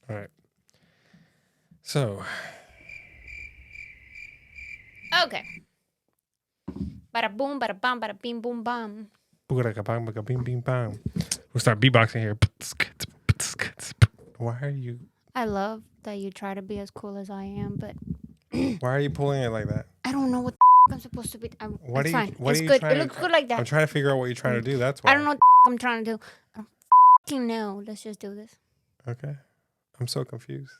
All right. So, Okay. Bada boom, bada bam, bada bing, boom, bam. bing, bing, bang. We'll start beatboxing here. Why are you? I love that you try to be as cool as I am, but Why are you pulling it like that? I don't know what I'm supposed to be. What are It's you? fine. What are It's you good. It trying looks to? good like I'm that. trying to figure out what you're trying to do. That's I why. don't know what I'm trying to do. I don't fucking know. Let's just do this. Okay. I'm so confused.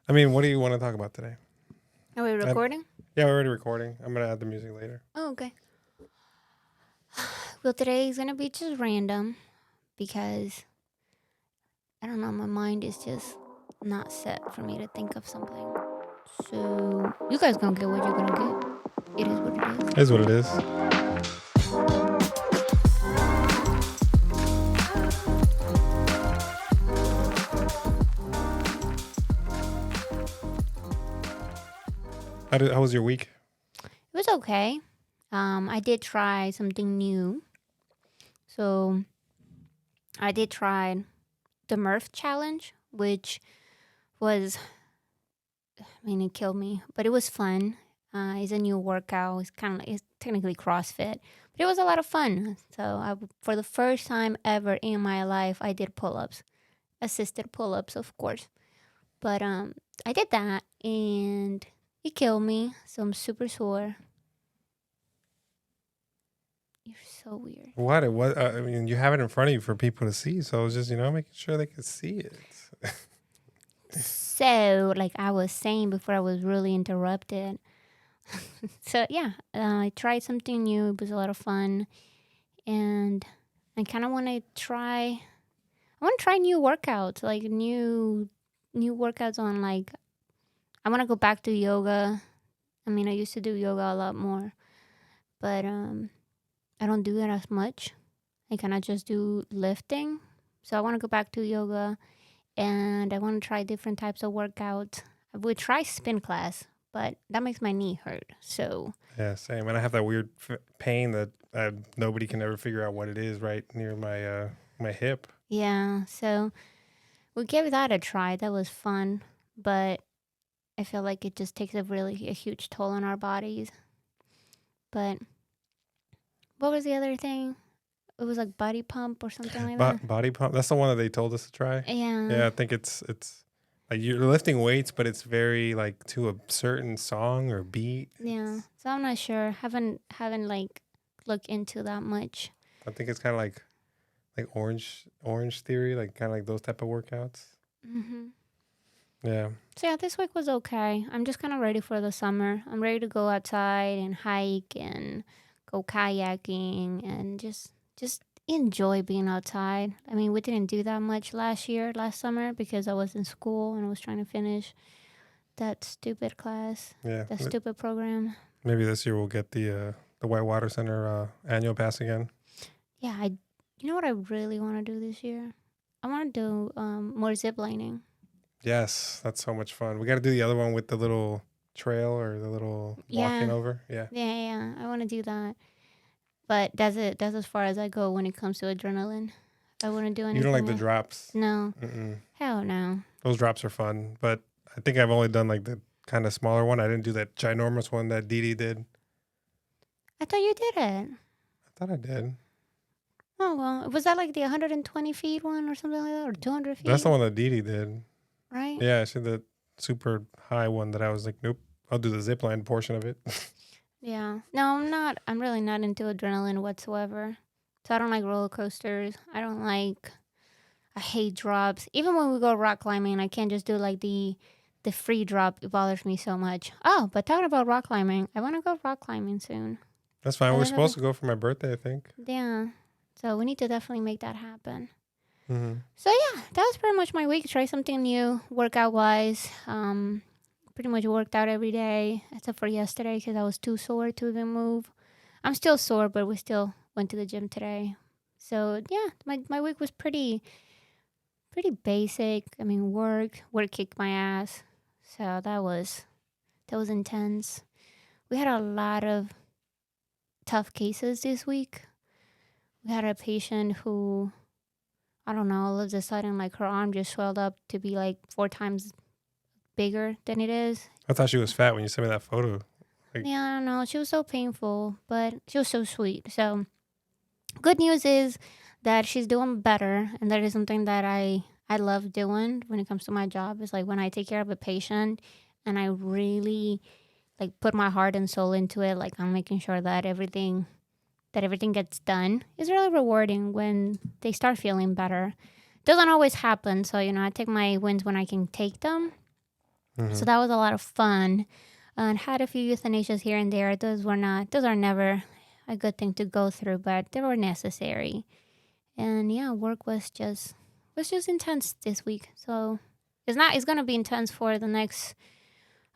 I mean, what do you want to talk about today? Are we recording? Yeah, we're already recording. I'm gonna add the music later. Oh, okay. Well, today is gonna be just random because I don't know. My mind is just not set for me to think of something. So you guys gonna get what you're gonna get. It is what it is. It is what it is. How was your week? It was okay. I did try something new. So I did try the Murph challenge, which was, I mean, it killed me, but it was fun. It's a new workout. It's technically CrossFit, but it was a lot of fun. So for the first time ever in my life, I did pull-ups, assisted pull-ups, of course. But I did that and it killed me. So I'm super sore. You're so weird. What? What? I mean, you have it in front of you for people to see, so I was just making sure they could see it. So, like I was saying before, I was really interrupted. So yeah, I tried something new. It was a lot of fun, and I kind of want to try. I want to try new workouts, like new workouts on like. I want to go back to yoga. I mean, I used to do yoga a lot more, but I don't do it as much. I kind of just do lifting. So I want to go back to yoga, and I want to try different types of workouts. I would try spin class, but that makes my knee hurt. So Yeah, same. And I have that weird pain that nobody can ever figure out what it is right near my my hip. yeah, so we gave that a try. That was fun, but I feel like it just takes a huge toll on our bodies. But what was the other thing? It was like body pump or something like that. Body pump. That's the one that they told us to try. Yeah, Yeah, I think it's like you're lifting weights, but it's very like to a certain song or beat. yeah. So I'm not sure. Haven't like looked into that much. I think it's kind of like Orange Theory, like kind of like those type of workouts. Hmm. Yeah. So yeah, this week was okay. I'm just kind of ready for the summer. I'm ready to go outside and hike and go kayaking and just enjoy being outside. I mean, we didn't do that much last summer because I was in school and I was trying to finish that stupid class, Yeah. that stupid program. Maybe this year we'll get the Whitewater Center annual pass again. Yeah, you know what I really want to do this year? I want to do more zip lining. Yes, that's so much fun. We got to do the other one with the little trail or the little walking Yeah, over. Yeah. yeah. I want to do that. But that's it. That's as far as I go when it comes to adrenaline. I wouldn't do You don't like anything the else. drops? No. Mm-mm. Hell no. Those drops are fun, but I think I've only done like the kind of smaller one. I didn't do that ginormous one that Dee did. I thought you did it. I thought I did. Oh, well. Was that like the 120 feet one or something like that? Or 200 feet? That's the one that Dee did. Right? Yeah, she did the super high one that I was like, nope, I'll do the zip line portion of it. Yeah. No, I'm not. I'm really not into adrenaline whatsoever. So I don't like roller coasters. I hate drops. Even when we go rock climbing, I can't just do like the free drop. It bothers me so much. Oh, but talking about rock climbing, I want to go rock climbing soon. That's fine. I We're think that'd supposed to go for my birthday, I think. Yeah. So we need to definitely make that happen. Mm-hmm. So yeah, that was pretty much my week. Try something new, workout wise. Pretty much worked out every day except for yesterday because I was too sore to even move. I'm still sore, but we still went to the gym today. So yeah, my week was pretty basic. I mean, work kicked my ass. So that was intense. We had a lot of tough cases this week. We had a patient who I don't know, all of a sudden, like her arm just swelled up to be like 4 times bigger than it is. I thought she was fat when you sent me that photo. Like, Yeah, I don't know. She was so painful, but she was so sweet. So, good news is that she's doing better, and that is something that I love doing when it comes to my job. Is like when I take care of a patient, and I really like put my heart and soul into it. Like I'm making sure that everything gets done. It's really rewarding when they start feeling better. Doesn't always happen, so I take my wins when I can take them. So mhm. that was a lot of fun. And had a few euthanasias here and there. Those are never a good thing to go through, but they were necessary. And yeah, work was just intense this week. So it's gonna be intense for the next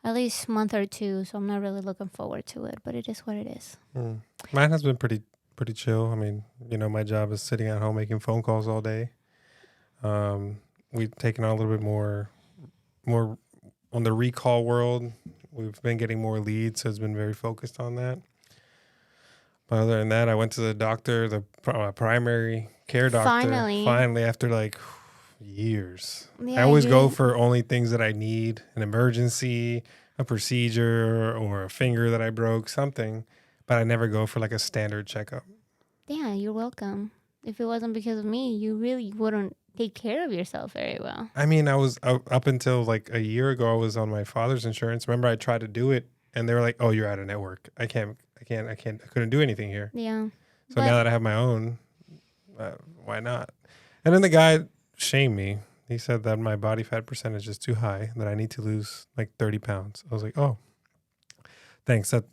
at least month or two. So I'm not really looking forward to it, but it is what it is. Mm. Mine has been pretty chill. I mean, my job is sitting at home making phone calls all day. We've taken on a little bit more on the recall world. We've been getting more leads, so it's been very focused on that. But other than that, I went to the doctor, the primary care doctor, Finally, finally after like years. I yeah, always go for only things that I need, an emergency, a procedure, or a finger that I broke, something. But I never go for like a standard checkup. yeah, you're welcome. If it wasn't because of me, you really wouldn't take care of yourself very well. I mean, I was up until like a year ago, I was on my father's insurance. Remember, I tried to do it and they were like, oh, you're out of network. I couldn't do anything here. Yeah, So now but that I have my own, why not? And then the guy shamed me. He said that my body fat percentage is too high, that I need to lose like 30 pounds. I was like, oh, thanks. That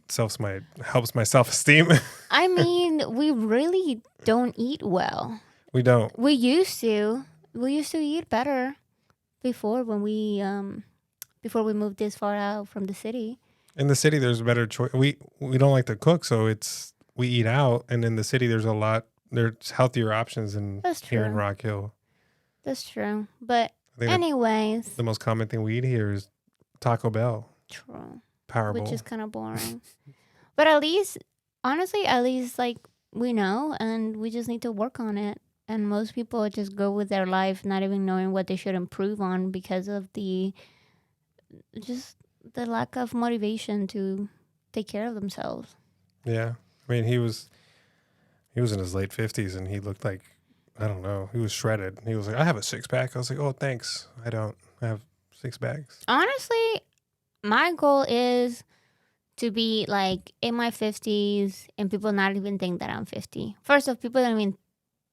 helps my self esteem. I mean, we really don't eat well. We don't. We used to. We used to eat better before before we moved this far out from the city. In the city, there's better choice. We don't like to cook, so we eat out. And in the city, there's healthier options than That's here in true. Rock Hill. That's true. But I think anyways, the most common thing we eat here is Taco Bell, true. Which Powerball. is kind of boring. But at least, honestly, at least like we know, and we just need to work on it. And most people just go with their life not even knowing what they should improve on because of just the lack of motivation to take care of themselves. Yeah, I mean he was in his late 50s and he looked like, I don't know, he was shredded. He was like, I have a six pack. I was like, oh, thanks. I don't. I have six bags. Honestly, my goal is to be like in my 50s and people not even think that I'm 50. First off, people don't even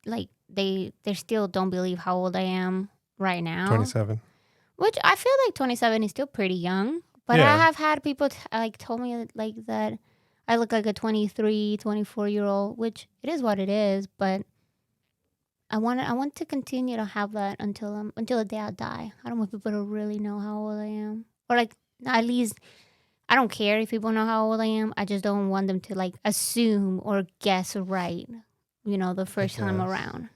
like they still don't believe how old I am right now, 27. which I feel like 27 is still pretty young. But I Yeah. have had people like told me like that I look like a 23, 24-year-old, which it is what it is. But I want to continue to have that until the day I die. I don't want people to really know how old I am, or like at least I don't care if people know how old I am. I just don't want them to like assume or guess right. The I first time guess. around.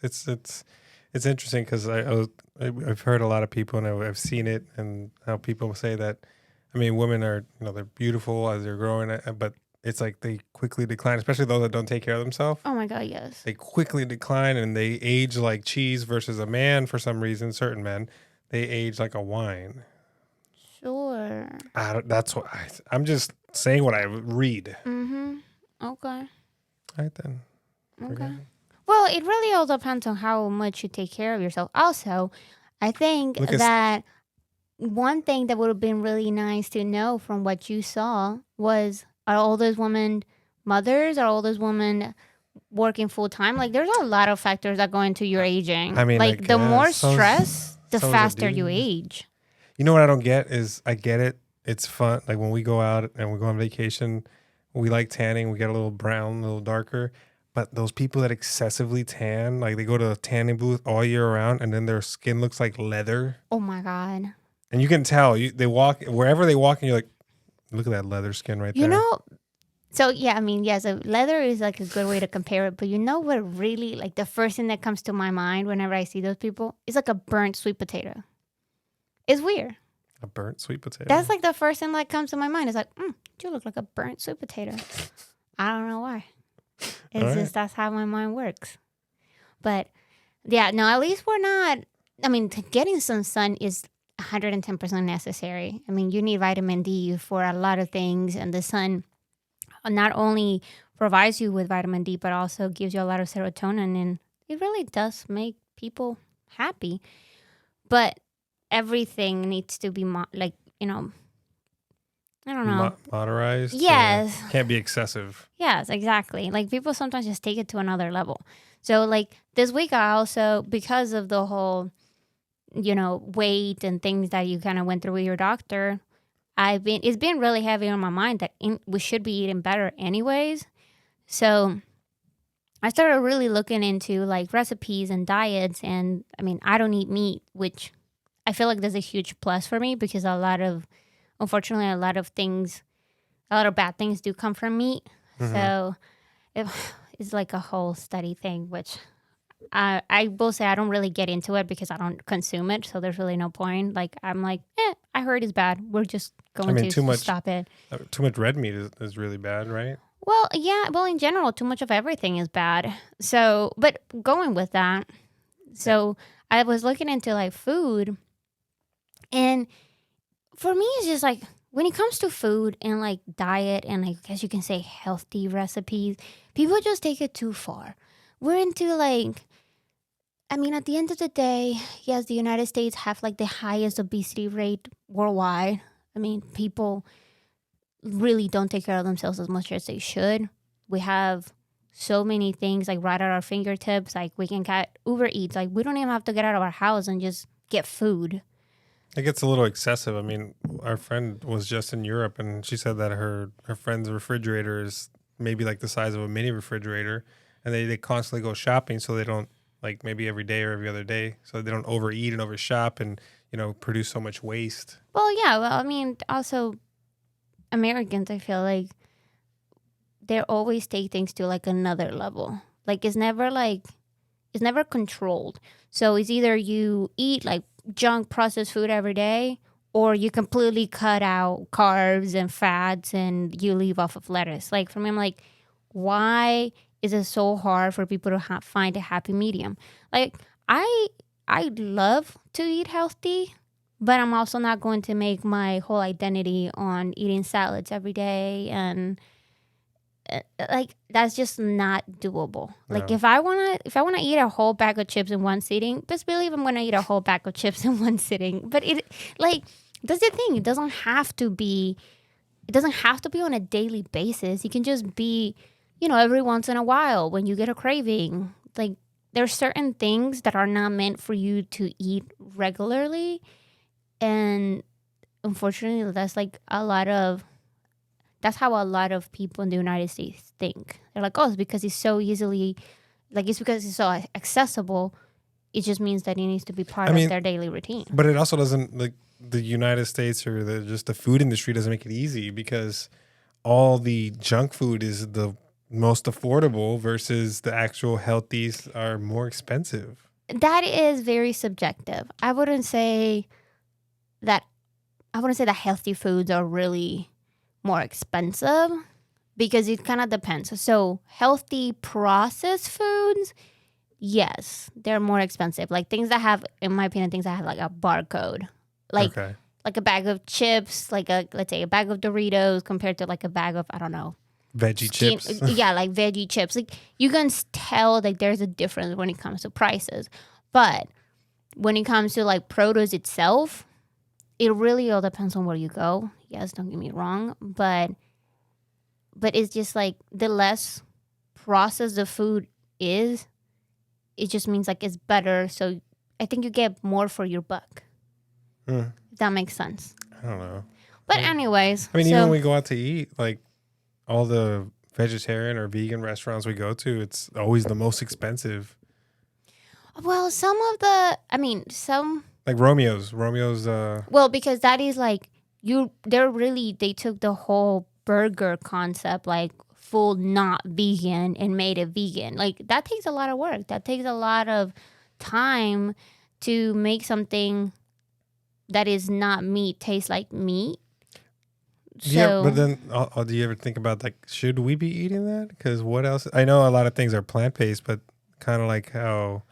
It's interesting because I've heard a lot of people and I've seen it and how people say that. I mean, women are they're beautiful as they're growing, but it's like they quickly decline, especially those that don't take care of themselves. Oh my god, yes. They quickly decline and they age like cheese versus a man for some reason. Certain men, they age like a wine. Sure. That's what I'm just saying what I read. Mhm. Okay. All right then. Okay. Forget it. Well, it really all depends on how much you take care of yourself. Also, I think Look at that one thing that would have been really nice to know from what you saw was, are all those women mothers? Are all those women working full time? Like, there's a lot of factors that go into your aging. I mean, I Like, the more guess stress, the so is a faster you dude. age. You know what I don't get is I get it. It's fun. Like when we go out and we go on vacation, we like tanning. We get a little brown, a little darker. But those people that excessively tan, like they go to a tanning booth all year round, and then their skin looks like leather, Oh my god. and you can tell. They walk wherever they walk, and you're like, look at that leather skin right You there. know, so yeah, I mean, yeah, so leather is like a good way to compare it, but you know what really, like the first thing that comes to my mind whenever I see those people is like a burnt sweet potato. It's weird. A burnt sweet potato. That's like the first thing that comes to my mind. It's like, you look like a burnt sweet potato. I don't know why. It's All right. just that's how my mind works. But Yeah, no, at least we're not. I mean, getting some sun is 110% necessary. I mean, you need vitamin D for a lot of things, and the sun not only provides you with vitamin D, but also gives you a lot of serotonin, and it really does make people happy. But everything needs to be like, I don't know. Moderized or Yes, can't be excessive. yes, exactly. Like people sometimes just take it to another level. So like this week, I also, because of the whole weight and things that you kind of went through with your doctor, it's been really heavy on my mind that we should be eating better anyways. So I started really looking into like recipes and diets, and I mean, I don't eat meat, which I feel like there's a huge plus for me because unfortunately, a lot of bad things do come from meat. Hmm. So it, it's like a whole study thing, which I will say I don't really get into it because I don't consume it. So there's really no point. Like, I'm like, I heard it's bad. We're just I going mean, to stop it. too much red meat is really bad, right? Well, yeah. Well, in general, too much of everything is bad. So, but going with that, so I was looking into like food, and for me, it's just like when it comes to food and like diet and like, I guess you can say healthy recipes, people just take it too far. We're into like, I mean, at the end of the day, yes, the United States have like the highest obesity rate worldwide. I mean, people really don't take care of themselves as much as they should. We have so many things like right at our fingertips. Like we can get Uber Eats. Like we don't even have to get out of our house and just get food. It gets a little excessive. I mean, our friend was just in Europe, and she said that her friend's refrigerator is maybe like the size of a mini refrigerator, and they constantly go shopping, so they don't, like, maybe every day or every other day, so they don't overeat and overshop and produce so much waste. Well, yeah. Well, I mean, also Americans, I feel they always take things to like another level. Like it's never controlled. So it's either you eat like junk processed food every day, or you completely cut out carbs and fats and you leave off of lettuce. Like for me, I'm like, why is it so hard for people to find a happy medium? Like I I love to eat healthy, but I'm also not going to make my whole identity on eating salads every day, and like that's just not doable. Like No. if I wanna eat a whole bag of chips in one sitting, best believe I'm gonna eat a whole bag of chips in one sitting. But like that's the thing. It doesn't have to be on a daily basis. It can just be, every once in a while when you get a craving. Like there's certain things that are not meant for you to eat regularly, and unfortunately that's how a lot of people in the United States think. They're like, oh, it's because it's because it's so accessible. It just means that it needs to be part I of mean, their daily routine. but it also doesn't, like, the United States or just the food industry doesn't make it easy because all the junk food is the most affordable versus the actual healthies are more expensive. That is very subjective. That I wouldn't say that healthy foods are really more expensive because it kind of depends. So, healthy processed foods, yes, they're more expensive. Like things that have, in my opinion, things that have like a barcode. Like Okay. like a bag of chips, let's say a bag of Doritos compared to like a bag of, I don't know, Veggie chips. yeah, like veggie chips. Like you can tell like there's a difference when it comes to prices. But when it comes to like produce itself, it really all depends on where you go. Yes, don't get me wrong, but it's just like the less processed the food is, it just means like it's better. So I think you get more for your buck. Hmm. If that makes sense. I don't know. But anyways, I mean, even when so we go out to eat, like all the vegetarian or vegan restaurants we go to, it's always the most expensive. well, some Like Romeo's. Romeo's. well, because that is like they took the whole burger concept like full not vegan and made it vegan. Like that takes a lot of work. That takes a lot of time to make something that is not meat taste like meat. Yeah, but So then do you ever think about, like, should we be eating that? Because what else? I know a lot of things are plant based, but kind of like how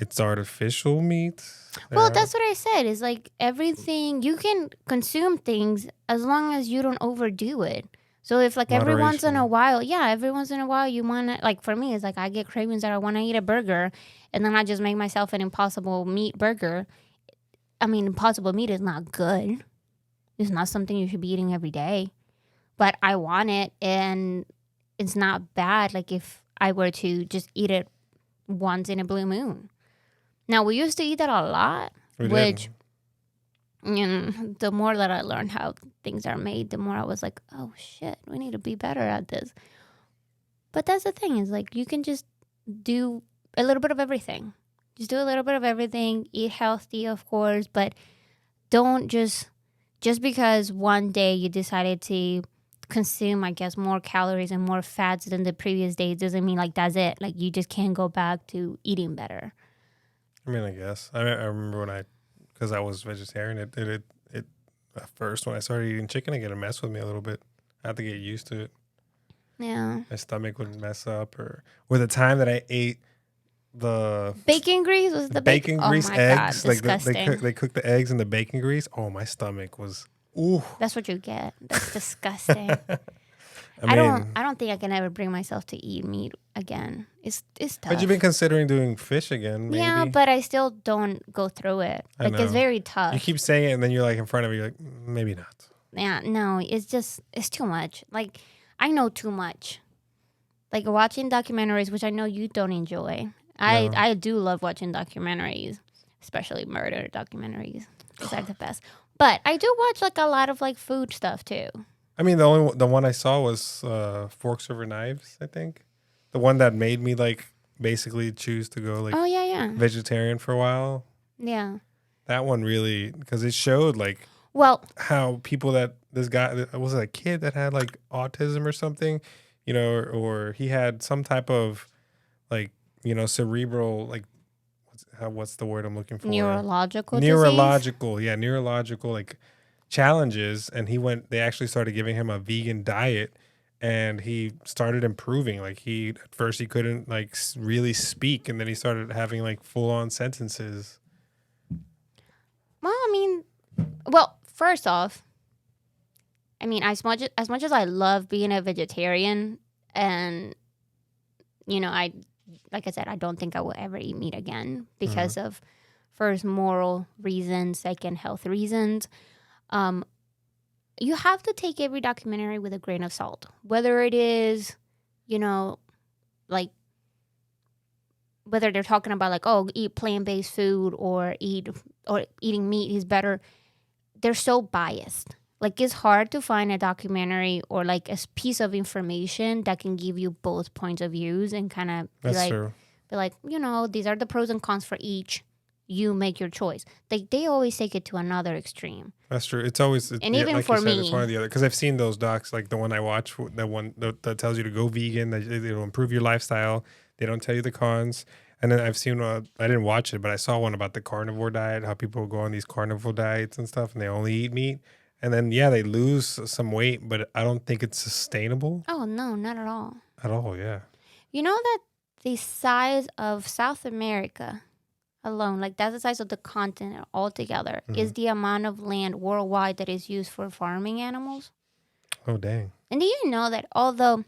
it's artificial meat. Well, that's what I said. Is like everything you can consume things as long as you don't overdo it. So if like every once in a Moderation. while, yeah, every once in a while you want to like for me it's like I get cravings that I want to eat a burger and then I just make myself an impossible meat burger. I mean, impossible meat is not good. It's not something you should be eating every day. But I want it and it's not bad like if I were to just eat it once in a blue moon. Now, we used to eat that a lot, We did. which, you know, the more that I learned how things are made, the more I was like, oh shit, we need to be better at this. But that's the thing is like, you can just do a little bit of everything. Just do a little bit of everything, eat healthy, of course, but don't just because one day you decided to consume, I guess, more calories and more fats than the previous day doesn't mean like that's it. Like you just can't go back to eating better. I mean, I guess. I remember when because I was vegetarian, it at first when I started eating chicken, it mess with me a little bit. I had to get used to it. Yeah. My stomach would mess up, or the time that I ate the Bacon grease was the bacon grease Oh my eggs, god, like disgusting. they cook the eggs in the bacon grease. Oh, my stomach was ooh. That's what you get. That's disgusting. I mean, I don't think I can ever bring myself to eat meat again. It's but you've tough. been considering doing fish again, Yeah, maybe. but I still don't go through it. I Like it's know. very You tough. keep saying it, and then you're like in front of me, you're like maybe not. Yeah, no, it's too much. Like I know too much. Like watching documentaries, which I know you don't enjoy. No. I do love watching documentaries, especially murder documentaries. Those are the best. But I do watch like a lot of like food stuff too. I mean, the one I saw was Forks Over Knives. I think the one that made me like basically choose to go like Oh yeah. vegetarian for a while. Yeah. That one really, because it showed like Well, how people that this guy was it a kid that had like autism or something, or he had some type of like cerebral like what's the word I'm looking for? neurological disease. Neurological, yeah, neurological like challenges, and they actually started giving him a vegan diet, and he started improving. Like at first he couldn't like really speak, and then he started having like full on sentences. Well, I mean, first off, I mean, as much as I love being a vegetarian, and I like I said, I don't think I will ever eat meat again because of first moral reasons, second health reasons. Um, you have to take every documentary with a grain of salt, whether it is, like whether they're talking about like, oh, eat plant-based food or eating meat is better. They're so biased. Like it's hard to find a documentary or like a piece of information that can give you both points of views and kind of True. be like, these are the pros and cons for each. You make your choice. Like they always take it to another extreme. That's true. It's always And even like for you said, it's me, one or the other. Because I've seen those docs, like the one I watch, the one that tells you to go vegan, that it'll improve your lifestyle. They don't tell you the cons. And then I've seen, I didn't watch it, but I saw one about the carnivore diet, how people go on these carnivore diets and stuff, and they only eat meat. And then, yeah, they lose some weight, but I don't think it's sustainable oh no, not at all. at all. Yeah. You know that the size of South America alone, like that's the size of the continent altogether, is the amount of land worldwide that is used for farming animals. Oh, dang. And do you know that although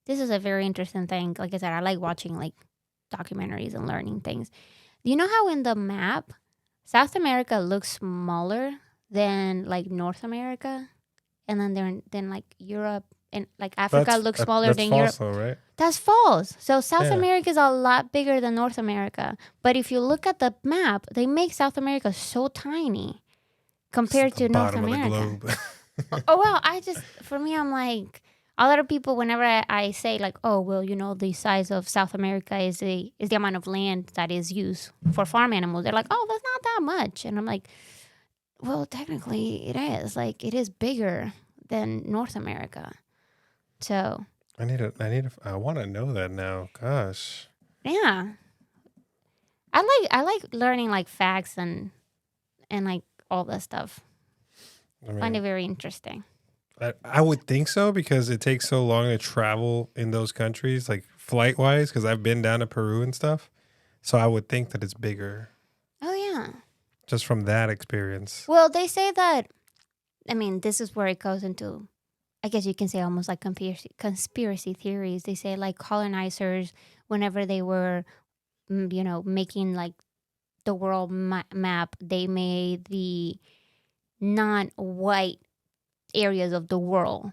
this is a very interesting thing, like I said, I like watching like documentaries and learning things. Do you know how in the map, South America looks smaller than like North America? And then like Europe and like Africa looks smaller that's than false, Europe. though, right? That's false. So South Yeah. America is a lot bigger than North America. But if you look at the map, they make South America so tiny compared It's the to North bottom America. of the globe. Oh well, for me, I'm like a lot of people. Whenever I say like, oh well, the size of South America is the amount of land that is used for farm animals. They're like, oh, that's not that much, and I'm like, well, technically it is. Like it is bigger than North America. So I want to know that now. Gosh. yeah, I like learning like facts and like all that stuff. I Find mean, it very interesting. I would think so because it takes so long to travel in those countries, like flight wise, because I've been down to Peru and stuff. So I would think that it's bigger Oh yeah. just from that experience. Well, they say that. I mean, this is where it goes into. I guess you can say almost like conspiracy theories. They say like colonizers, whenever they were, making like the world map, they made the non-white areas of the world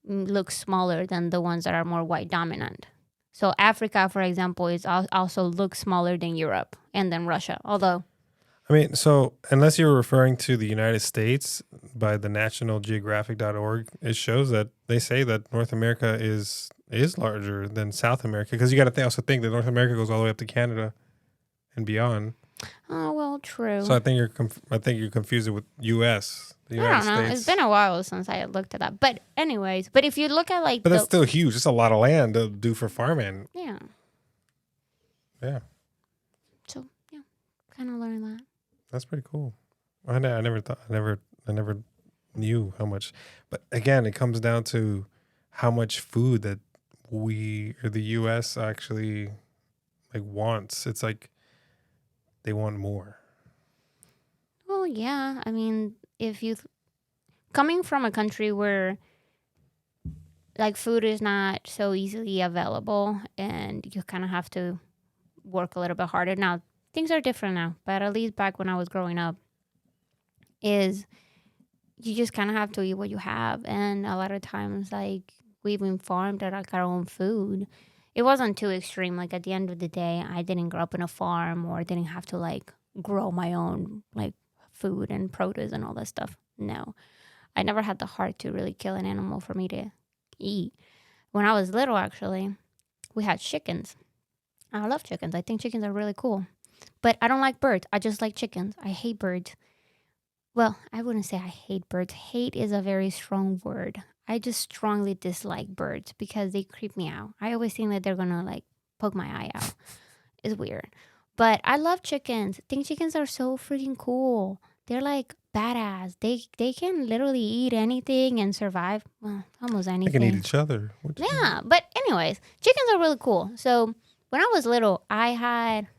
look smaller than the ones that are more white dominant. So Africa, for example, is also looks smaller than Europe and then Russia. Although, I mean, so unless you're referring to the United States by the nationalgeographic.org, it shows that they say that North America is larger than South America, because you got to also think that North America goes all the way up to Canada and beyond. oh well, true. So I think you're confused it with U.S. The I United don't know. States. It's been a while since I looked at that. But anyways, but if you look at like, But that's still huge. It's a lot of land to do for farming. yeah. Yeah, So yeah, kind of learned that. that's pretty cool. I never thought, I never knew how much. But again, it comes down to how much food that we or the U.S. actually like wants. It's like they want more. Well, yeah. I mean, if you coming from a country where like food is not so easily available and you kind of have to work a little bit harder. Now, things are different now, but at least back when I was growing up, is you just kind of have to eat what you have. And a lot of times, like, we've been farmed at like our own food. It wasn't too extreme. Like, at the end of the day, I didn't grow up in a farm or didn't have to like grow my own like food and produce and all that stuff. No, I never had the heart to really kill an animal for me to eat. When I was little, actually, we had chickens. I love chickens. I think chickens are really cool. But I don't like birds. I just like chickens. I hate birds. Well, I wouldn't say I hate birds. Hate is a very strong word. I just strongly dislike birds because they creep me out. I always think that they're going to like poke my eye out. It's weird. But I love chickens. I think chickens are so freaking cool. They're like badass. They can literally eat anything and survive. Well, almost They anything. can eat each other. Yeah, but anyways, chickens are really cool. So when I was little,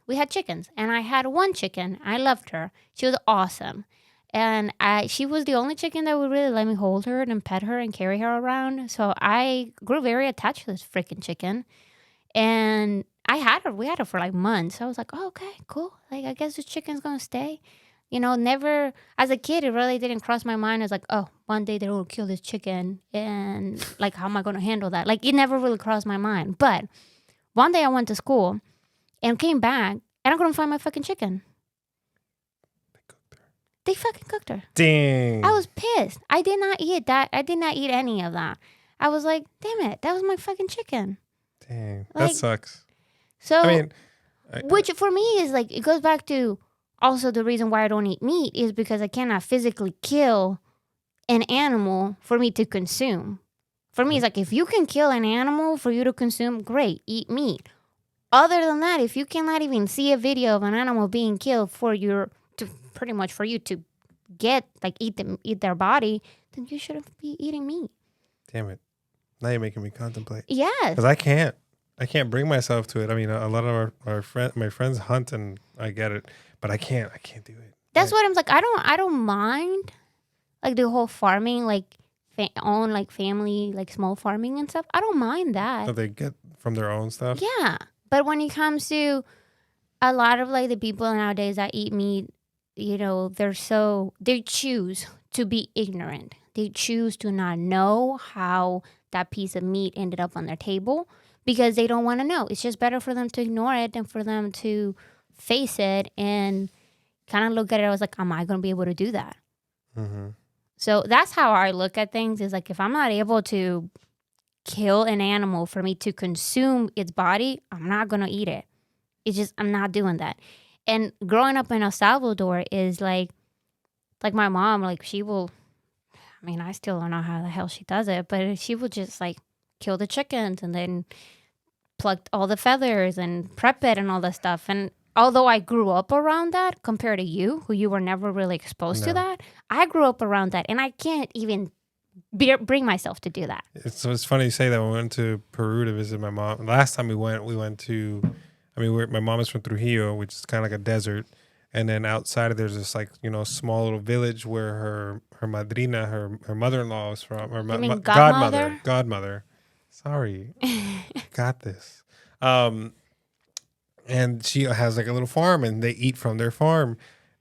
we had chickens, and I had one chicken. I loved her. She was awesome, and she was the only chicken that would really let me hold her and pet her and carry her around. So I grew very attached to this freaking chicken, and I had her. We had her for like months. So I was like, oh, okay, cool. Like I guess this chicken's gonna stay. Never as a kid, it really didn't cross my mind as like, oh, one day they're gonna kill this chicken, and like, how am I gonna handle that? Like, it never really crossed my mind. But one day I went to school and came back, and I couldn't find my fucking chicken. They fucking cooked her. Dang. I was pissed. I did not eat that. I did not eat any of that. I was like, damn it, that was my fucking chicken. Dang. Like, that sucks. So, I mean, which for me is like, it goes back to also the reason why I don't eat meat is because I cannot physically kill an animal for me to consume. For me, it's like, if you can kill an animal for you to consume, great, eat meat. Other than that, if you cannot even see a video of an animal being killed for you to get like eat their body, then you shouldn't be eating meat. damn it. Now you're making me contemplate. Yes. Because I can't bring myself to it. I mean, a lot of my friends hunt, and I get it, but I can't do it. That's what I'm like. I don't mind like the whole farming, like own like family, like small farming and stuff. I don't mind that. So they get from their own stuff. Yeah, but when it comes to a lot of like the people nowadays that eat meat, they choose to be ignorant. They choose to not know how that piece of meat ended up on their table because they don't want to know. It's just better for them to ignore it than for them to face it and kind of look at it. I was like, am I going to be able to do that? Mm-hmm. So that's how I look at things, is like, if I'm not able to kill an animal for me to consume its body, I'm not going to eat it. It's just, I'm not doing that. And growing up in El Salvador is like my mom, like I still don't know how the hell she does it, but she will just like kill the chickens and then pluck all the feathers and prep it and all that stuff. And although I grew up around that compared to you, who you were never really exposed to that, I grew up around that, and I can't even bring myself to do that. It's funny you say that. We went to Peru to visit my mom. Last time we went to I mean, my mom is from Trujillo, which is kind of like a desert. And then outside of there's this like, small little village where her madrina, her mother-in-law is from, or You mean godmother, godmother? godmother. Sorry, got this. Um, and she has like a little farm, and they eat from their farm,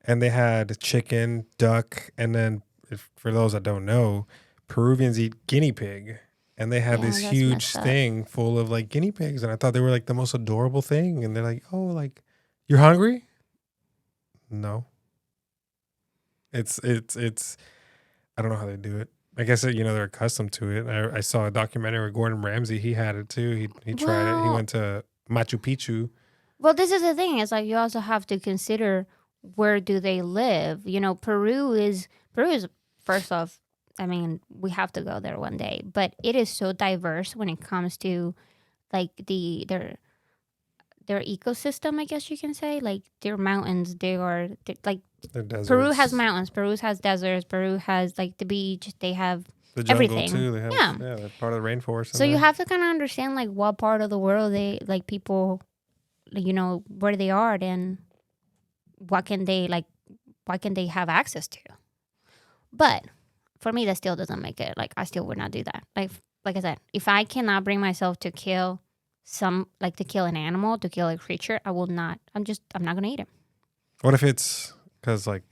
and they had chicken, duck, and then for those that don't know, Peruvians eat guinea pig, and they had Yeah, this that's huge messed up. thing full of like guinea pigs, and I thought they were like the most adorable thing, and they're like, oh, like you're hungry? No, it's I don't know how they do it. I guess they're accustomed to it. I saw a documentary with Gordon Ramsay. He had it too. He tried it. He Well, went to Machu Picchu. well, this is the thing. It's like you also have to consider where do they live. Peru is first off. I mean, we have to go there one day, but it is so diverse when it comes to like their ecosystem. I guess you can say like their mountains. Like The Peru has deserts, mountains. Peru has deserts. Peru has like the beach. They have the jungle everything. too. They have Yeah. they're part of the rainforest in So you there. have to kind of understand like what part of the world they like people, where they are and what can they like, what can they have access to. But for me, that still doesn't make it. Like I still would not do that. Like I said, if I cannot bring myself to kill to kill an animal, to kill a creature, I will not. I'm not gonna eat it. What if it's because like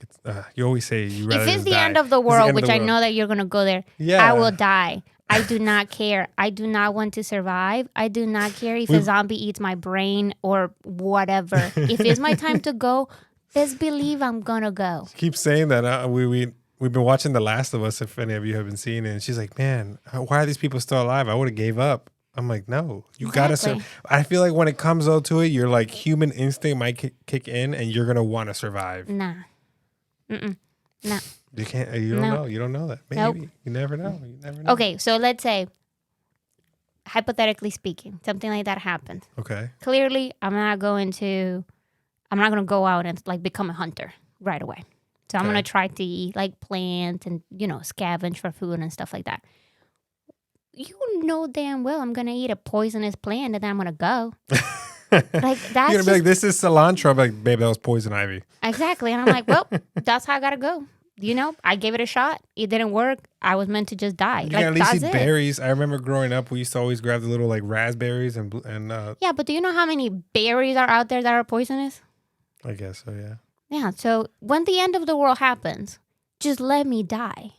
you always say you rather If it's just the die. end of the It's the world, end of which the I world. know that you're gonna go there, Yeah, I will die. I do not care. I do not want to survive. I do not care if a We've- zombie eats my brain or whatever. If it's my time to go, best believe I'm gonna go. Keep saying that. We've been watching The Last of Us. If any of you have been seeing it, and she's like, "Man, why are these people still alive? I would have gave up." I'm like, "No, you gotta." Exactly. I feel like when it comes out to it, you're like human instinct might kick in, and you're gonna want to survive. Nah. Mm-mm. Nah. You can't. You don't No. know. You don't know that. Maybe Nope. you never know. You never know. Okay, so let's say, hypothetically speaking, something like that happened. Okay. Clearly, I'm not going to go out and like become a hunter right away. So I'm Okay. gonna try to eat like plants and scavenge for food and stuff like that. You know damn well I'm gonna eat a poisonous plant and then I'm gonna go. Like You're that's gonna be just, like, "This is cilantro." I'm like, "Babe, that was poison ivy." exactly. And I'm like, well, that's how I gotta go. I gave it a shot. It didn't work. I was meant to just die. You Like can at least that's eat it. berries. I remember growing up, we used to always grab the little like raspberries and Yeah, but do you know how many berries are out there that are poisonous? I guess so. Yeah. Yeah. So when the end of the world happens, just let me die.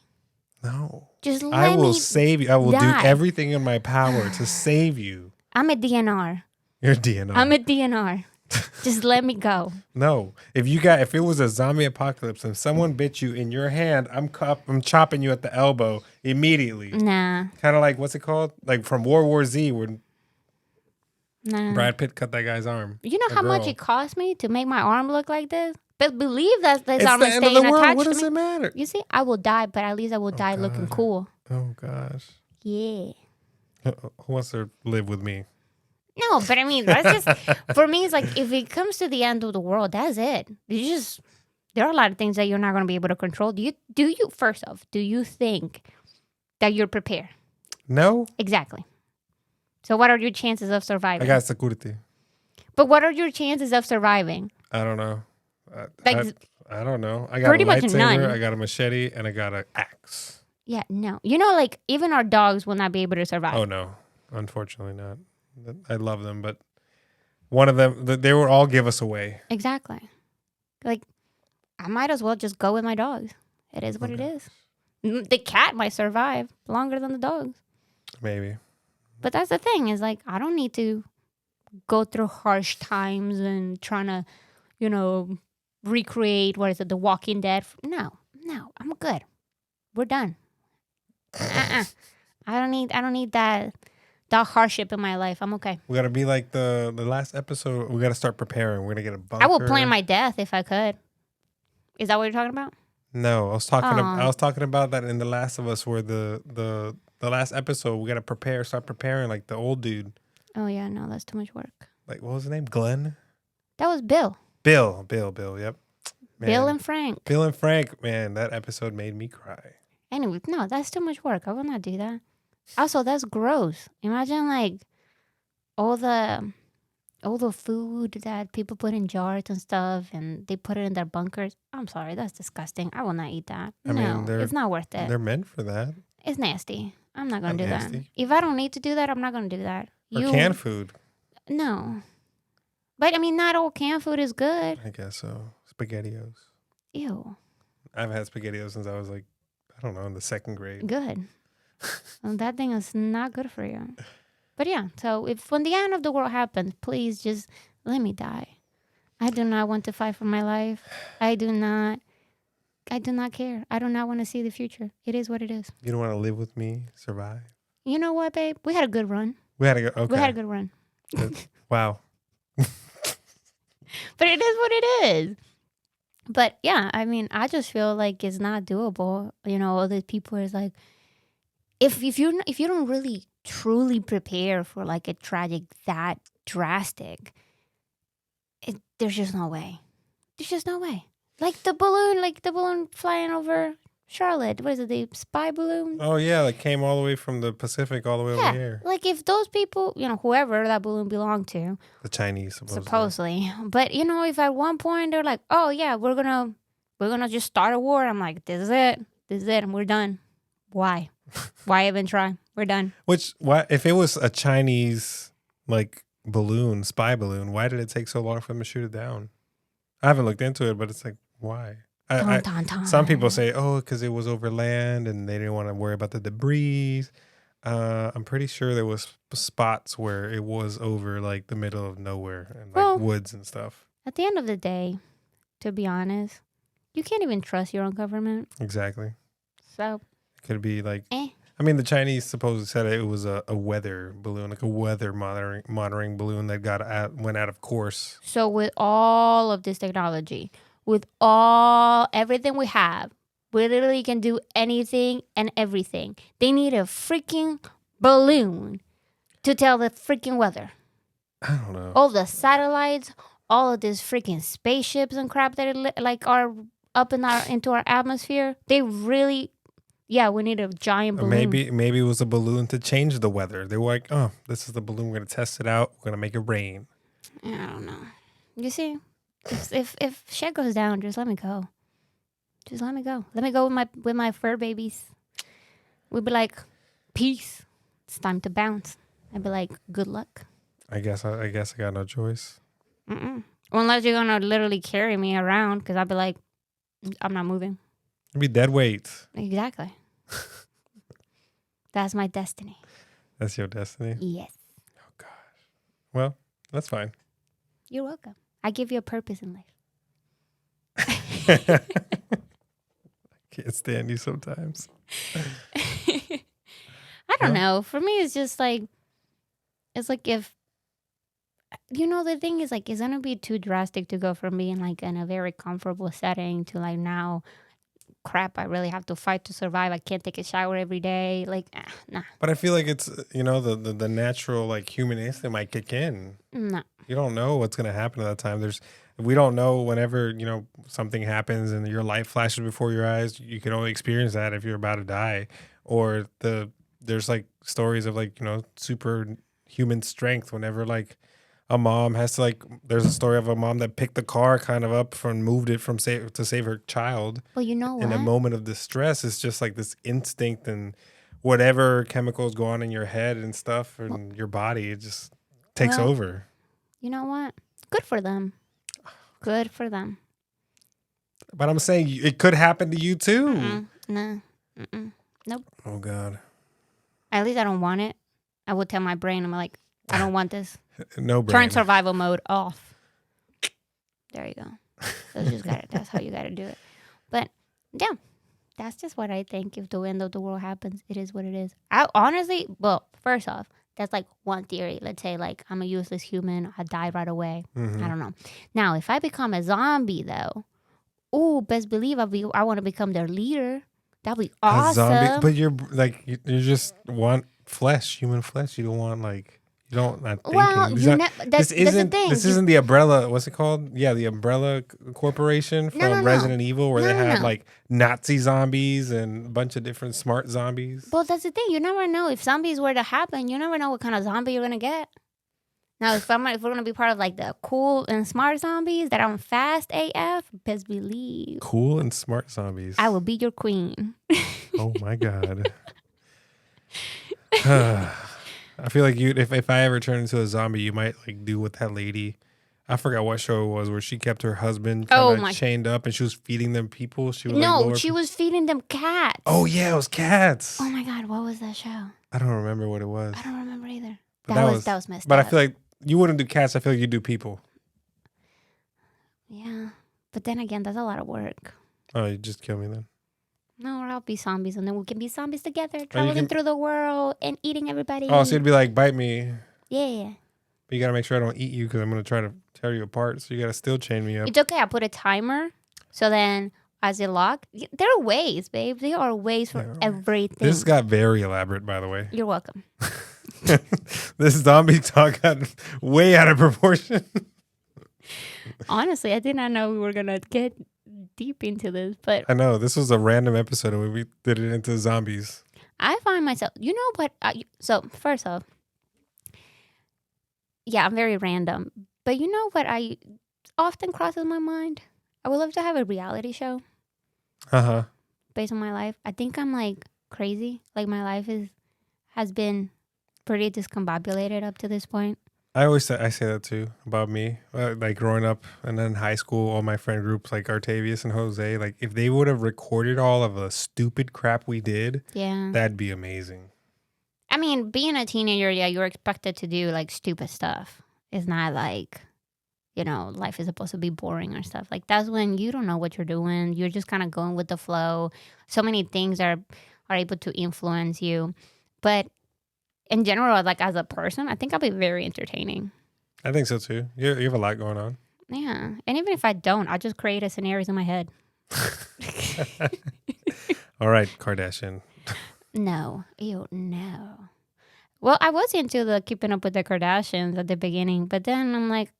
No. Just let I will me. save you. I will die. do everything in my power to save you. I'm a DNR. Your DNR. I'm a DNR. Just let me go. No. If it was a zombie apocalypse and someone bit you in your hand, I'm chopping you at the elbow immediately. Nah. Kind of like, what's it called? Like from World War Z when Nah. Brad Pitt cut that guy's arm. You know A how much girl. it cost me to make my arm look like this? But believe that this It's arm the is end of staying the world. attached What to does me. it matter? You see, I will die, but at least I will die looking God. cool. Oh gosh. Yeah. Who wants to live with me? No, but I mean, that's just for me. It's like if it comes to the end of the world, that's it. There are a lot of things that you're not going to be able to control. First off, do you think that you're prepared? No. Exactly. So what are your chances of surviving? I got security. But what are your chances of surviving? I don't know. Like, I don't know. I got pretty a much lightsaber, none. I got a machete, and I got an axe. Yeah, no. Like even our dogs will not be able to survive. Oh no, unfortunately not. I love them, but one of them, they would all give us away. Exactly. Like, I might as well just go with my dogs. It is what it is. The cat might survive longer than the dogs. Maybe. But that's the thing is like, I don't need to go through harsh times and trying to, recreate, what is it, The Walking Dead. No, I'm good. We're done. I don't need that hardship in my life. I'm okay. We gotta be like the last episode. We gotta start preparing. We're gonna get a bunker. I will plan my death if I could. Is that what you're talking about? No, I was talking. Oh. I was talking about that in The Last of Us, where the last episode we gotta start preparing like the old dude. Oh yeah, no, that's too much work. Like what was his name? Glenn. That was Bill. Bill. Yep. Man. Bill and Frank. Bill and Frank. Man, that episode made me cry. Anyway, no, that's too much work. I will not do that. Also, that's gross. Imagine like all the all the food that people put in jars and stuff, and they put it in their bunkers. I'm sorry, that's disgusting. I will not eat that. I mean, No, it's not worth it. they're meant for that. It's nasty. I'm not gonna Not do nasty. that. If I don't need to do that, I'm not gonna do that. Or canned food. No, but I mean, not all canned food is good. I guess so. SpaghettiOs. Ew. I've had SpaghettiOs since I was like, I don't know, in the second grade. Good. Well, that thing is not good for you. But yeah, so if when the end of the world happens, please just let me die. I do not want to fight for my life. I do not care. I do not want to see the future. It is what it is. You don't want to live with me, survive? You know what, babe? We had a good run. We had to go. Okay. We had a good run. Wow. But it is what it is. But yeah, I mean, I just feel like it's not doable. You know, all these people is like, if you don't really truly prepare for like a tragic that drastic, there's just no way. There's just no way. Like the balloon flying over Charlotte. What is it? The spy balloon? Oh yeah, it came all the way from the Pacific all the way over here. Like if those people, you know, whoever that balloon belonged to, The Chinese supposedly. But you know, if at one point they're like, "Oh yeah, we're gonna just start a war," I'm like, "This is it, and we're done." Why? Why even try? We're done. Why? If it was a Chinese like balloon, spy balloon, why did it take so long for them to shoot it down? I haven't looked into it, but it's like, why? Some people say, oh, because it was over land and they didn't want to worry about the debris. I'm pretty sure there was spots where it was over like the middle of nowhere and like woods and stuff. At the end of the day, to be honest, you can't even trust your own government. Exactly. So it could be like, I mean, the Chinese supposedly said it was a weather balloon, like a weather monitoring balloon that went out of course. So with all of this technology, with everything we have, we literally can do anything and everything. They need a freaking balloon to tell the freaking weather. I don't know. All the satellites, all of these freaking spaceships and crap that are up into our atmosphere. They really, we need a giant balloon. Maybe it was a balloon to change the weather. They were like, oh, this is the balloon. We're gonna test it out. We're gonna make it rain. I don't know. You see, if shit goes down, just let me go. Just let me go. Let me go with my fur babies. We'd be like, peace. It's time to bounce. I'd be like, good luck. I guess I got no choice. Unless you're gonna literally carry me around, because I'd be like, I'm not moving. It'd be dead weight. Exactly. That's my destiny. That's your destiny? Yes. Oh gosh. Well, that's fine. You're welcome. I give you a purpose in life. I can't stand you sometimes. I don't know. For me, it's just like, it's like if, you know, the thing is like, it's going to be too drastic to go from being like in a very comfortable setting to like now, crap, I really have to fight to survive. I can't take a shower every day. Like, nah. But I feel like it's, you know, the natural like human instinct might kick in. No. You don't know what's going to happen at that time. We don't know whenever, you know, something happens and your life flashes before your eyes. You can only experience that if you're about to die. Or there's like stories of like, you know, superhuman strength whenever like a mom has to like, there's a story of a mom that picked the car kind of up and moved it to save her child. Well, you know what? In a moment of distress, it's just like this instinct and whatever chemicals go on in your head and stuff and your body, it just takes over. You know what? Good for them. Good for them. But I'm saying it could happen to you too. No. Nope. Oh, God. At least I don't want it. I would tell my brain, I'm like, I don't want this. No brain. Turn survival mode off. There you go. That's how you got to do it. But yeah, that's just what I think. If the end of the world happens, it is what it is. I honestly, first off, that's like one theory. Let's say like I'm a useless human. I die right away. I don't know. Now, if I become a zombie though, best believe I want to become their leader. That'd be awesome. A zombie, but you're like, you just want flesh, human flesh. You don't want like, you don't not thinking. Well, that's the thing. This isn't the Umbrella. What's it called? Yeah, the Umbrella Corporation from Resident Evil, where they have like Nazi zombies and a bunch of different smart zombies. Well, that's the thing. You never know if zombies were to happen. You never know what kind of zombie you're gonna get. Now, if we're gonna be part of like the cool and smart zombies that are fast AF, best believe Cool and smart zombies. I will be your queen. Oh my god. I feel like you, if I ever turn into a zombie, you might like do what that lady. I forgot what show it was where she kept her husband kind of chained up and she was feeding them people. She was she was feeding them cats. Oh yeah, it was cats. Oh my god, what was that show? I don't remember what it was. I don't remember either. But that was messed up. But I feel like you wouldn't do cats. I feel like you do people. Yeah, but then again, that's a lot of work. Oh, you just kill me then. No, I'll be zombies, and then we can be zombies together, traveling through the world and eating everybody. Oh, so you'd be like, bite me. Yeah. But you got to make sure I don't eat you because I'm going to try to tear you apart. So you got to still chain me up. It's okay. I put a timer. So then as it lock, there are ways, babe. There are ways for everything. This got very elaborate, by the way. You're welcome. This zombie talk got way out of proportion. Honestly, I did not know we were going to get deep into this, but I know this was a random episode and we did it into zombies. I find myself, you know what? So first off, yeah, I'm very random, but you know what? I often crosses my mind. I would love to have a reality show. Based on my life. I think I'm like crazy. Like my life has been pretty discombobulated up to this point. I say that too about me. Like growing up and then high school, all my friend groups like Artavius and Jose, like if they would have recorded all of the stupid crap we did, that'd be amazing. I mean, being a teenager, yeah, you're expected to do like stupid stuff. It's not like, you know, life is supposed to be boring or stuff. Like that's when you don't know what you're doing. You're just kind of going with the flow. So many things are able to influence you. But in general, like as a person, I think I'll be very entertaining. I think so too. You have a lot going on. Yeah. And even if I don't, I'll just create a scenarios in my head. All right, Kardashian. No. Ew, no. Well, I was into the keeping up with the Kardashians at the beginning, but then I'm like,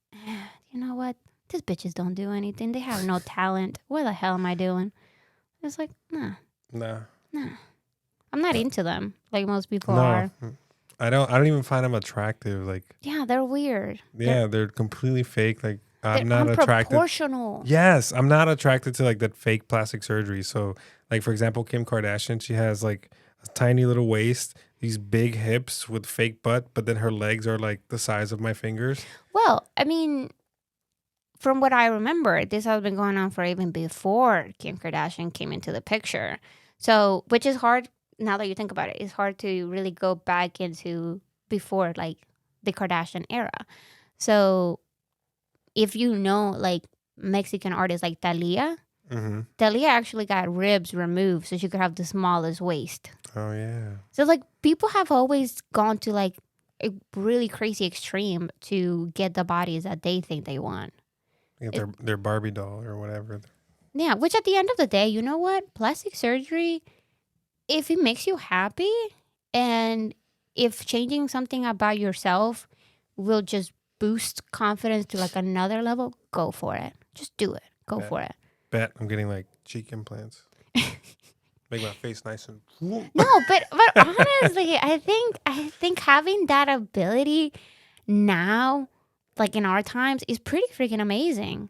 you know what? These bitches don't do anything. They have no talent. What the hell am I doing? It's like, nah. I'm not into them like most people are. I don't even find them attractive. Like, yeah, they're weird. Yeah, they're completely fake. Like, I'm not attracted. Unproportional. Yes, I'm not attracted to like that fake plastic surgery. So, like for example, Kim Kardashian, she has like a tiny little waist, these big hips with fake butt, but then her legs are like the size of my fingers. Well, I mean, from what I remember, this has been going on for even before Kim Kardashian came into the picture. So, which is hard. Now that you think about it, it's hard to really go back into before like the Kardashian era. So if you know like Mexican artists like Thalia, Thalia actually got ribs removed so she could have the smallest waist. Oh yeah. So like people have always gone to like a really crazy extreme to get the bodies that they think they want. Their Barbie doll or whatever. Yeah, which at the end of the day, you know what? Plastic surgery, if it makes you happy and if changing something about yourself will just boost confidence to like another level, go for it. Just do it. Go for it. Bet I'm getting like cheek implants. Make my face nice and No, but honestly, I think having that ability now, like in our times, is pretty freaking amazing.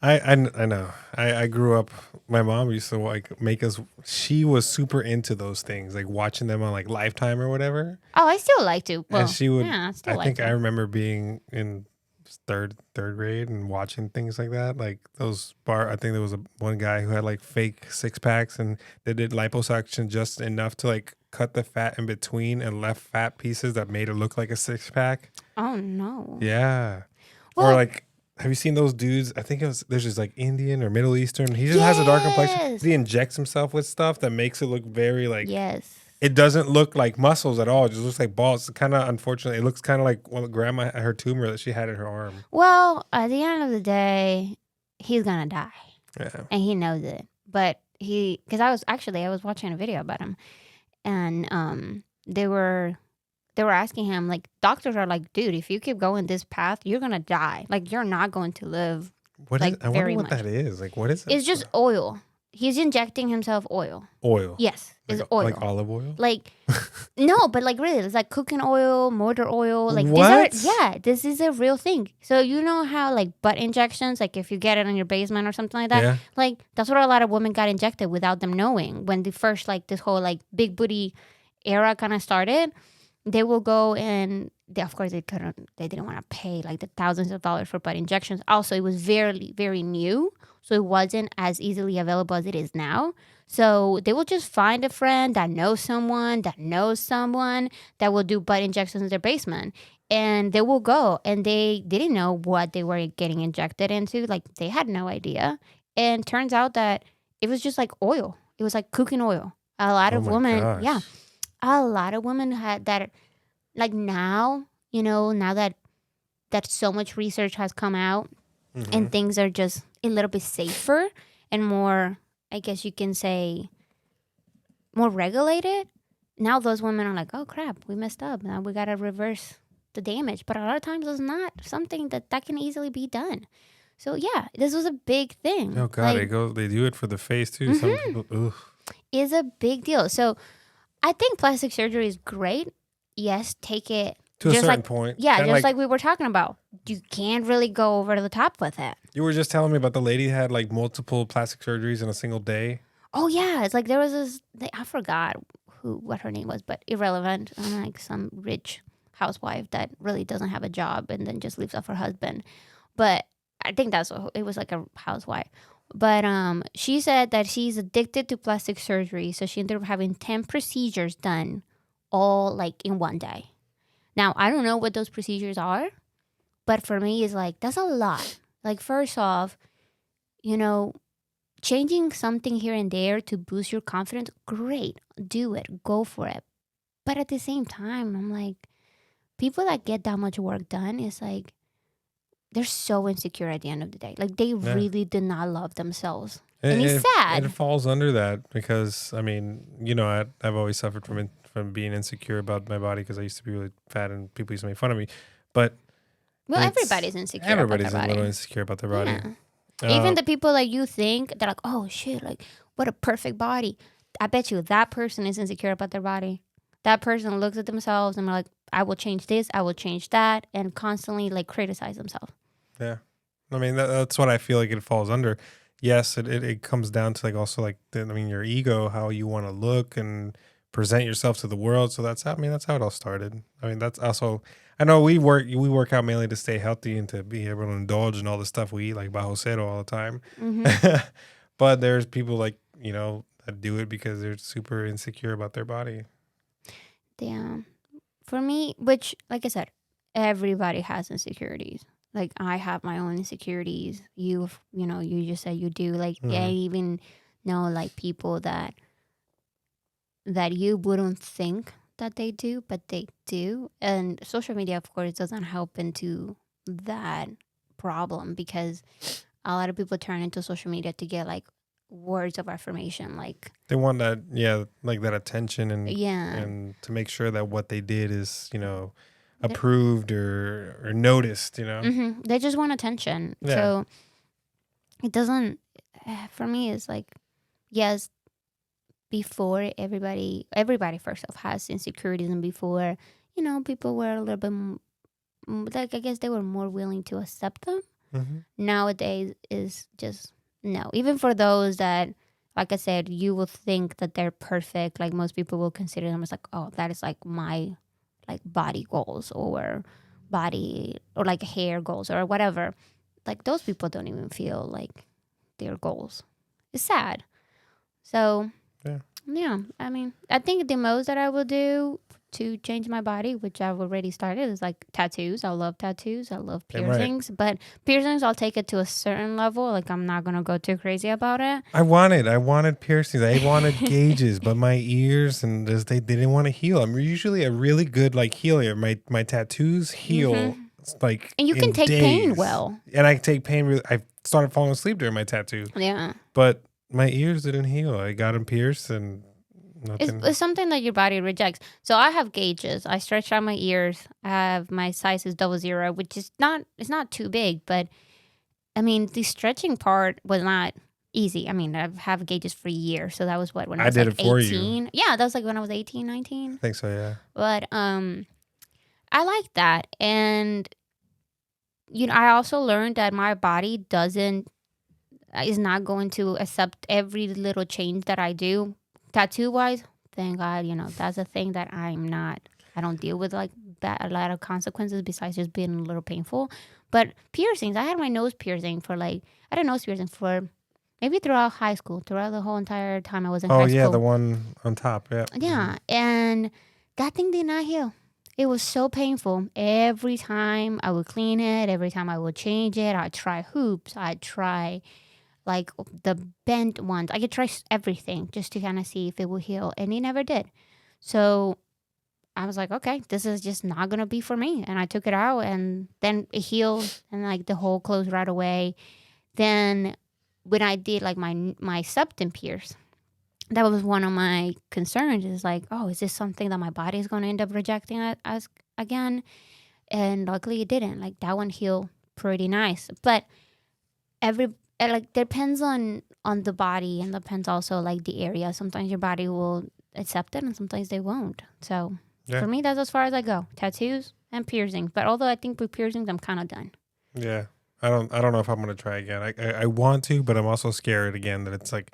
I know. I grew up. My mom used to like make us. She was super into those things, like watching them on like Lifetime or whatever. Oh, I still like to. Well, and she would. Yeah, I remember being in third grade and watching things like that. Like those I think there was one guy who had like fake 6-packs, and they did liposuction just enough to like cut the fat in between and left fat pieces that made it look like a 6-pack. Oh no. Yeah. Well, or like. Have you seen those dudes? I think there's just like Indian or Middle Eastern. He just has a dark complexion. He injects himself with stuff that makes it look very like. Yes. It doesn't look like muscles at all. It just looks like balls. Kind of unfortunately, it looks kind of like grandma her tumor that she had in her arm. Well, at the end of the day, he's gonna die. Yeah. And he knows it. But because I was watching a video about him, and they were asking him, like, doctors are like, dude, if you keep going this path, you're going to die. Like, you're not going to live. I wonder what much. that is. Like, what is it? It's just oil. he's injecting himself oil. Oil. Yes, it's oil. Like olive oil? Like, no, but like really, it's like cooking oil, motor oil. Like What? this is a real thing. So you know how like butt injections, like if you get it in your basement or something like that, Yeah. like that's what a lot of women got injected without them knowing. When the first like this whole like big booty era kind of started, they will go and of course they didn't want to pay like the thousands of dollars for butt injections. Also, it was very, very new. So it wasn't as easily available as it is now. So they will just find a friend that knows someone that will do butt injections in their basement. And they will go and they didn't know what they were getting injected into. Like they had no idea. And turns out that it was just like oil. It was like cooking oil. A lot Oh of my women, gosh. a lot of women had that. Like now, now that so much research has come out and things are just a little bit safer and more, I guess you can say, more regulated. Now those women are like, oh crap, we messed up. Now we gotta reverse the damage. But a lot of times it's not something that can easily be done. So yeah, this was a big thing. Oh God, Like, they do it for the face too. Some people, ugh. is a big deal. So I think plastic surgery is great. Yes, take it To a just certain like point. yeah, Kinda just like we were talking about. You can't really go over the top with it. you were just telling me about the lady that had like multiple plastic surgeries in a single day. Oh yeah, it's like there was this. I forgot what her name was, but irrelevant. Like some rich housewife that really doesn't have a job and then just lives off her husband. But I think it was like a housewife. But she said that she's addicted to plastic surgery, so she ended up having 10 procedures done, all like in one day. Now I don't know what those procedures are, but for me, it's like that's a lot. Like first off, you know, changing something here and there to boost your confidence, great, do it, go for it. But at the same time, I'm like, people that get that much work done is like they're so insecure at the end of the day. Like they Yeah. really do not love themselves. It, And it's it, sad. it falls under that because I mean, I've always suffered from being insecure about my body because I used to be really fat and people used to make fun of me. But Well, it's everybody's insecure everybody's about a their little body. insecure about their body. Yeah. Even the people like you think, they're like, oh shit, like what a perfect body. I bet you that person is insecure about their body. That person looks at themselves and they're like, I will change this, I will change that, and constantly like criticize themselves. Yeah. I mean, that's what I feel like it falls under. Yes, it comes down to like also like, your ego, how you want to look and present yourself to the world. So that's how it all started. I mean, that's also, I know we work out mainly to stay healthy and to be able to indulge in all the stuff we eat, like bajo cero all the time. Mm-hmm. But there's people like, that do it because they're super insecure about their body. Yeah. For me, which, like I said, everybody has insecurities. Like I have my own insecurities. You just said you do. Like I even know like people that you wouldn't think that they do, but they do. And social media, of course, doesn't help into that problem because a lot of people turn into social media to get like words of affirmation, like They want that, like that attention yeah, and to make sure that what they did is, approved or noticed, they just want attention. Yeah. So it doesn't. For me, it's like yes, before everybody first off has insecurities, and before people were a little bit like I guess they were more willing to accept them. Nowadays is just no. Even for those that, like I said, you will think that they're perfect. Like most people will consider them as like, oh, that is like my like body goals or body or like hair goals or whatever. Like those people don't even feel like their goals. It's sad. So yeah, I mean, I think the most that I will do to change my body, which I've already started, is like tattoos. I love tattoos. I love Yeah, right. piercings. But piercings, I'll take it to a certain level. Like I'm not gonna go too crazy about it. I wanted piercings. I wanted gauges, but my ears and they didn't want to heal. I'm usually a really good like healer. My tattoos heal like And you can in take days. pain well. And I take pain really. I started falling asleep during my tattoo. Yeah. But my ears didn't heal. I got them pierced and nothing. It's something that your body rejects. So I have gauges. I stretch out my ears. I have my size is 00, which is not too big, but I mean the stretching part was not Easy. I mean, I've had gauges for years. So that was what, when I I was did like it for you. 18? Yeah, that was like when I was 18, I 19. think so, yeah. But I like that. And, I also learned that my body is not going to accept every little change that I do. Tattoo wise, thank God, that's a thing that I don't deal with like a lot of consequences besides just being a little painful. But piercings, I had my nose piercing I had a nose piercing for maybe throughout high school, throughout the whole entire time I was in Oh high yeah, the school. one on top. Yeah. Yeah. And that thing did not heal. It was so painful. Every time I would clean it, every time I would change it, I'd try hoops, I'd try like the bent ones. I could try everything just to kind of see if it would heal, and it never did. So I was like, okay, this is just not gonna be for me. And I took it out, and then it healed, and like the hole closed right away. Then when I did like my septum pierce, that was one of my concerns. Is like, oh, is this something that my body is gonna end up rejecting as again? And luckily it didn't. Like that one healed pretty nice, but every like depends on the body, and depends also like the area. Sometimes your body will accept it and sometimes they won't. So Yeah. for me, that's as far as I go. Tattoos and piercings. But although I think with piercings I'm kind of done. Yeah. I don't know if I'm gonna try again. I want to, but I'm also scared again that it's like,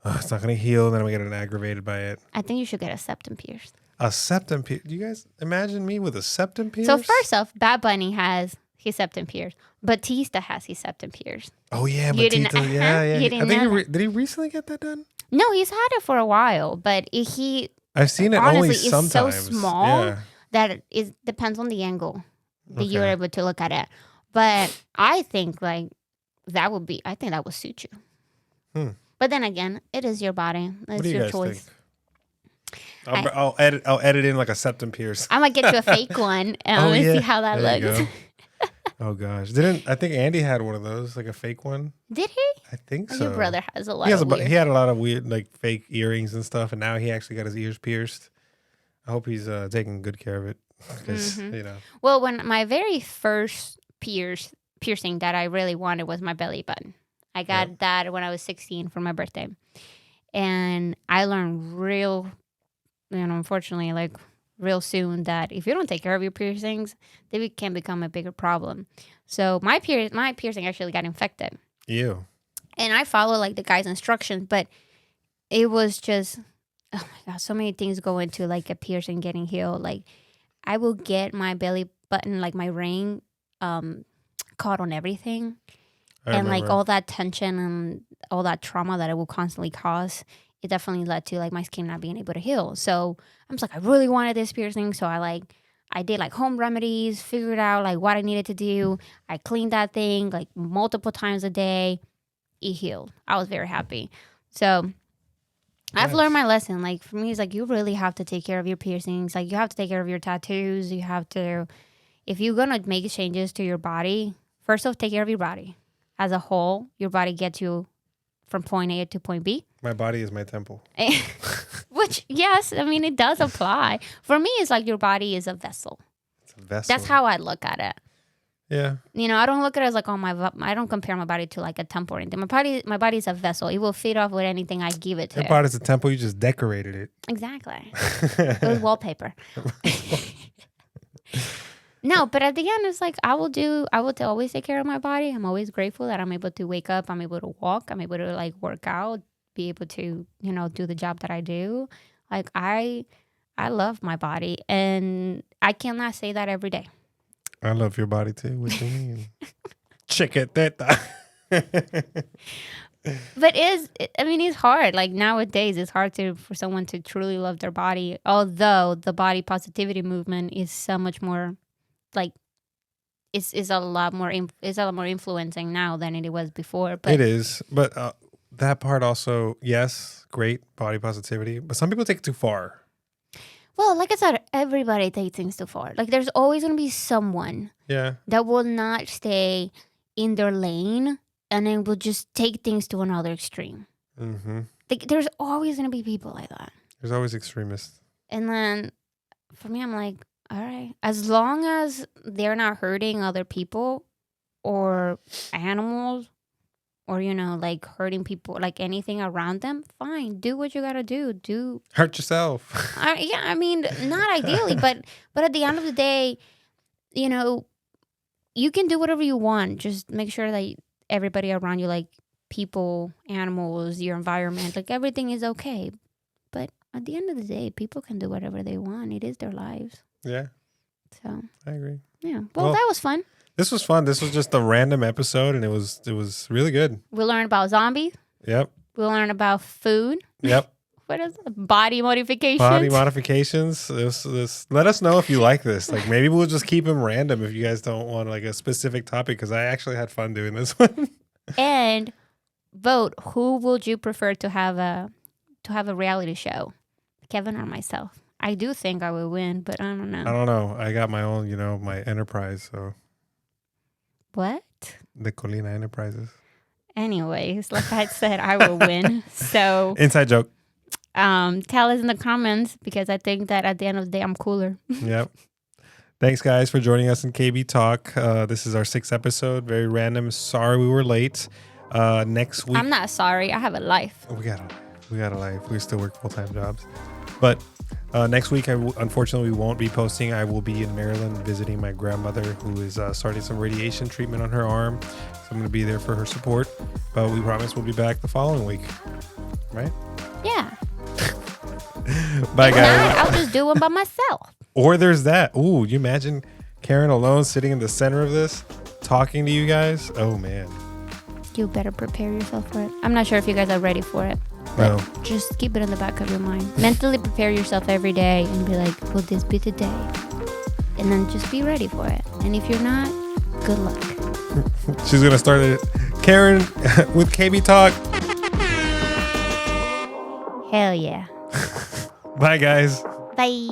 it's not gonna heal. Then I'm gonna get aggravated by it. I think you should get a septum pierced. A septum pierce? Do you guys imagine me with a septum pierce? So first off, Bad Bunny has his septum pierced. Batista has his septum pierced. Oh yeah, You didn't- Batista. Yeah. You didn't I think know that. did he recently get that done? No, he's had it for a while, but he I've seen it honestly only is so sometimes. small Yeah. that it depends on the angle that you're Okay. able to look at it. But I think like I think that would suit you. Hmm. But then again, it is your body. What It's do you your guys choice. think? I- I'll edit in like a septum pierce. I might get you a fake one and Oh, let's yeah. see how that There you looks. go. Oh gosh, I think Andy had one of those, like a fake one? Did he? I think Oh, so. your brother has a lot He has of weird. he had a lot of weird like fake earrings and stuff, and now he actually got his ears pierced. I hope he's taking good care of it because Mhm. Well, when my very first piercing that I really wanted was my belly button. I got that when I was 16 for my birthday. And I learned unfortunately, like real soon that if you don't take care of your piercings, they can become a bigger problem. So my piercing actually got infected. Ew. And I followed like the guy's instructions, but it was just, oh my God, so many things go into like a piercing getting healed. Like I will get my belly button, like my ring, caught on everything. And like all that tension and all that trauma that it will constantly cause, it definitely led to like my skin not being able to heal. So I'm just like, I really wanted this piercing. So I did like home remedies, figured out like what I needed to do. I cleaned that thing like multiple times a day. It healed. I was very happy. So I've Nice. learned my lesson. Like for me, it's like you really have to take care of your piercings. Like you have to take care of your tattoos. You have to, if you're gonna make changes to your body, first off, take care of your body. As a whole, your body gets you from point A to point B. My body is my temple. Which, yes, I mean, it does apply. For me, it's like your body is a vessel. It's a vessel. That's how I look at it. Yeah. I don't look at it as like, I don't compare my body to like a temple or anything. My body is a vessel. It will feed off with anything I give it to. Your body's a temple. You just decorated it. Exactly. It was wallpaper. No, but at the end, it's like I will always take care of my body. I'm always grateful that I'm able to wake up. I'm able to walk. I'm able to like work out, be able to, do the job that I do. Like I love my body, and I cannot say that every day. I love your body too. What you mean? Chiqueteta. But it's hard. Like nowadays, it's hard for someone to truly love their body. Although the body positivity movement is so much more, like, it's a lot more influencing now than it was before. But It is, but that part also, yes, great body positivity, but some people take it too far. well, like I said, everybody takes things too far. Like there's always gonna be someone Yeah. that will not stay in their lane, and then will just take things to another extreme. Mm-hmm. Like there's always gonna be people like that. There's always extremists. And then for me, I'm like, all right, as long as they're not hurting other people or animals, or like hurting people, like anything around them, fine, do what you gotta do. Hurt yourself. I mean, not ideally, but at the end of the day, you can do whatever you want. Just make sure that everybody around you, like people, animals, your environment, like everything is okay. But at the end of the day, people can do whatever they want. It is their lives. Yeah. So I agree. Yeah. Well, that was fun. This was fun. This was just a random episode, and it was really good. We learned about zombies. Yep. We learned about food. Yep. What is it? Body modifications? Body modifications. This. Let us know if you like this. Like maybe we'll just keep them random if you guys don't want like a specific topic, because I actually had fun doing this one. And vote. Who would you prefer to have a reality show, Kevin or myself? I do think I would win, but I don't know. I don't know. I got my own, my enterprise. So what? The Colina Enterprises. Anyways, like I said, I will win. So inside joke. Tell us in the comments, because I think that at the end of the day, I'm cooler. Yep. Thanks, guys, for joining us in KB Talk. This is our 6th episode. Very random. Sorry we were late. Next week. I'm not sorry. I have a life. We got a life. We still work full-time jobs. But next week, unfortunately, we won't be posting. I will be in Maryland visiting my grandmother, who is starting some radiation treatment on her arm. So I'm going to be there for her support. But we promise we'll be back the following week. Right? Yeah. Bye, guys. I'll just do one by myself. Or there's that. Ooh, you imagine Karen alone sitting in the center of this, talking to you guys? Oh, man. You better prepare yourself for it. I'm not sure if you guys are ready for it. No. Just keep it in the back of your mind. Mentally prepare yourself every day and be like, will this be the day? And then just be ready for it. And if you're not, good luck. She's going to start it. Karen with KB Talk. Hell yeah. Bye, guys. Bye.